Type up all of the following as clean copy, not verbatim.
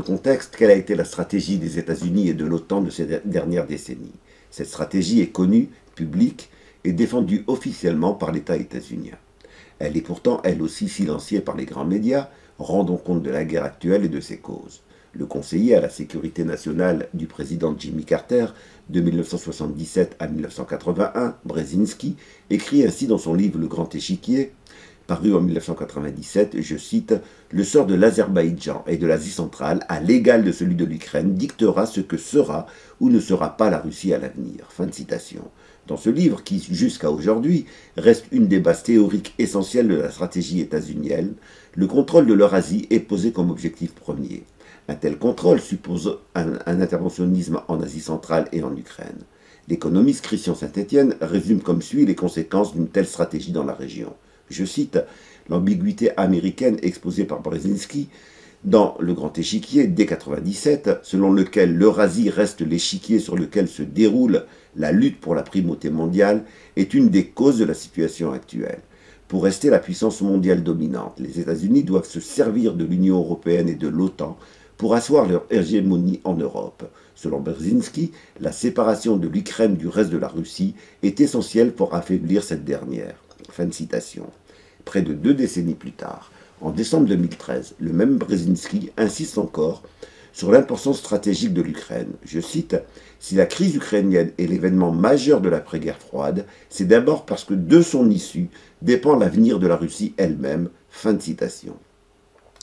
contexte, quelle a été la stratégie des États-Unis et de l'OTAN de ces dernières décennies? Cette stratégie est connue, publique et défendue officiellement par l'État états-unien. Elle est pourtant, elle aussi, silenciée par les grands médias, rendant compte de la guerre actuelle et de ses causes. Le conseiller à la sécurité nationale du président Jimmy Carter, de 1977 à 1981, Brzezinski, écrit ainsi dans son livre Le Grand Échiquier, paru en 1997, je cite, « Le sort de l'Azerbaïdjan et de l'Asie centrale, à l'égal de celui de l'Ukraine, dictera ce que sera ou ne sera pas la Russie à l'avenir. » Fin de citation. Dans ce livre, qui jusqu'à aujourd'hui reste une des bases théoriques essentielles de la stratégie états-unienne, le contrôle de l'Eurasie est posé comme objectif premier. Un tel contrôle suppose un interventionnisme en Asie centrale et en Ukraine. L'économiste Christian Saint-Étienne résume comme suit les conséquences d'une telle stratégie dans la région. Je cite l'ambiguïté américaine exposée par Brzezinski dans Le Grand Échiquier dès 1997, selon lequel l'Eurasie reste l'échiquier sur lequel se déroule la lutte pour la primauté mondiale, est une des causes de la situation actuelle. Pour rester la puissance mondiale dominante, les États-Unis doivent se servir de l'Union européenne et de l'OTAN pour asseoir leur hégémonie en Europe. Selon Brzezinski, la séparation de l'Ukraine du reste de la Russie est essentielle pour affaiblir cette dernière. Fin de citation. Près de 2 décennies plus tard, en décembre 2013, le même Brzezinski insiste encore sur l'importance stratégique de l'Ukraine. Je cite, « Si la crise ukrainienne est l'événement majeur de l'après-guerre froide, c'est d'abord parce que de son issue dépend l'avenir de la Russie elle-même. » Fin de citation.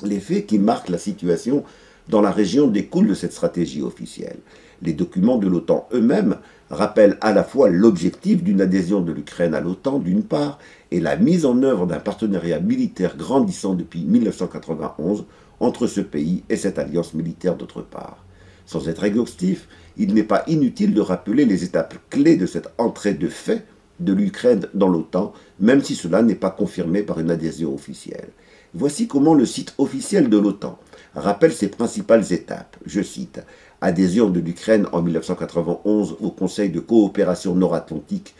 Les faits qui marquent la situation dans la région découlent de cette stratégie officielle. Les documents de l'OTAN eux-mêmes rappellent à la fois l'objectif d'une adhésion de l'Ukraine à l'OTAN d'une part et la mise en œuvre d'un partenariat militaire grandissant depuis 1991 entre ce pays et cette alliance militaire d'autre part. Sans être exhaustif, il n'est pas inutile de rappeler les étapes clés de cette entrée de fait de l'Ukraine dans l'OTAN, même si cela n'est pas confirmé par une adhésion officielle. Voici comment le site officiel de l'OTAN rappelle ses principales étapes. Je cite, « Adhésion de l'Ukraine en 1991 au Conseil de coopération nord-atlantique,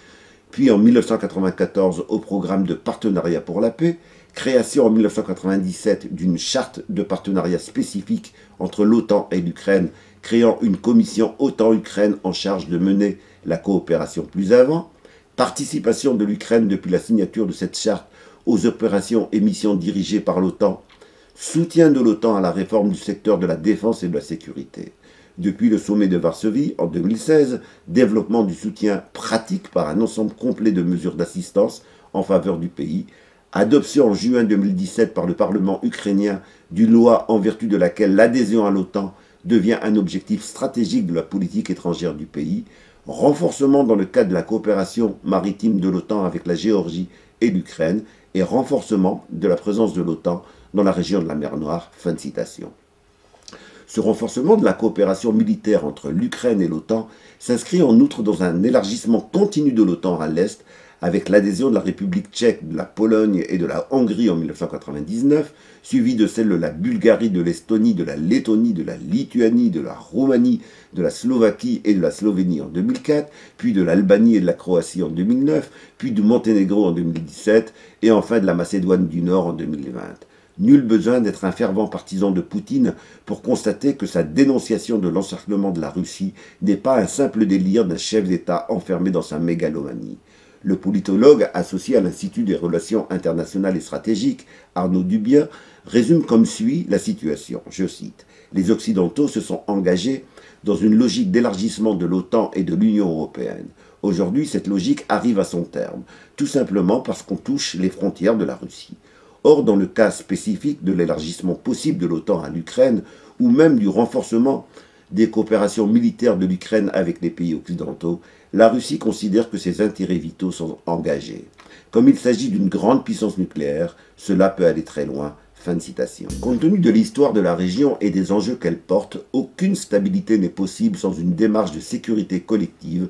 puis en 1994 au programme de partenariat pour la paix, création en 1997 d'une charte de partenariat spécifique entre l'OTAN et l'Ukraine, créant une commission OTAN-Ukraine en charge de mener la coopération plus avant, participation de l'Ukraine depuis la signature de cette charte aux opérations et missions dirigées par l'OTAN, soutien de l'OTAN à la réforme du secteur de la défense et de la sécurité. Depuis le sommet de Varsovie, en 2016, développement du soutien pratique par un ensemble complet de mesures d'assistance en faveur du pays, adoption en juin 2017 par le Parlement ukrainien d'une loi en vertu de laquelle l'adhésion à l'OTAN devient un objectif stratégique de la politique étrangère du pays, renforcement dans le cadre de la coopération maritime de l'OTAN avec la Géorgie et l'Ukraine, et renforcement de la présence de l'OTAN dans la région de la mer Noire. Fin de citation. Ce renforcement de la coopération militaire entre l'Ukraine et l'OTAN s'inscrit en outre dans un élargissement continu de l'OTAN à l'Est, avec l'adhésion de la République tchèque, de la Pologne et de la Hongrie en 1999, suivie de celle de la Bulgarie, de l'Estonie, de la Lettonie, de la Lituanie, de la Roumanie, de la Slovaquie et de la Slovénie en 2004, puis de l'Albanie et de la Croatie en 2009, puis du Monténégro en 2017, et enfin de la Macédoine du Nord en 2020. Nul besoin d'être un fervent partisan de Poutine pour constater que sa dénonciation de l'encerclement de la Russie n'est pas un simple délire d'un chef d'État enfermé dans sa mégalomanie. Le politologue associé à l'Institut des relations internationales et stratégiques, Arnaud Dubien, résume comme suit la situation. Je cite, « Les Occidentaux se sont engagés dans une logique d'élargissement de l'OTAN et de l'Union européenne. Aujourd'hui, cette logique arrive à son terme, tout simplement parce qu'on touche les frontières de la Russie. Or, dans le cas spécifique de l'élargissement possible de l'OTAN à l'Ukraine, ou même du renforcement des coopérations militaires de l'Ukraine avec les pays occidentaux, la Russie considère que ses intérêts vitaux sont engagés. Comme il s'agit d'une grande puissance nucléaire, cela peut aller très loin. » Fin de citation. Compte tenu de l'histoire de la région et des enjeux qu'elle porte, aucune stabilité n'est possible sans une démarche de sécurité collective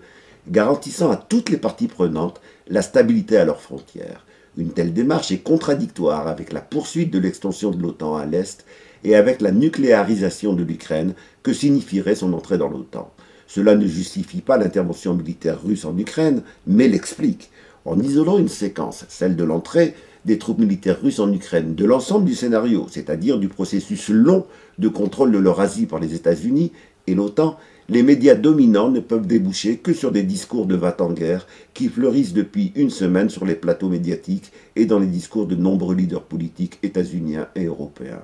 garantissant à toutes les parties prenantes la stabilité à leurs frontières. Une telle démarche est contradictoire avec la poursuite de l'extension de l'OTAN à l'Est et avec la nucléarisation de l'Ukraine que signifierait son entrée dans l'OTAN. Cela ne justifie pas l'intervention militaire russe en Ukraine, mais l'explique. En isolant une séquence, celle de l'entrée, des troupes militaires russes en Ukraine, de l'ensemble du scénario, c'est-à-dire du processus long de contrôle de l'Eurasie par les États-Unis et l'OTAN, les médias dominants ne peuvent déboucher que sur des discours de va-t-en-guerre qui fleurissent depuis une semaine sur les plateaux médiatiques et dans les discours de nombreux leaders politiques états-uniens et européens.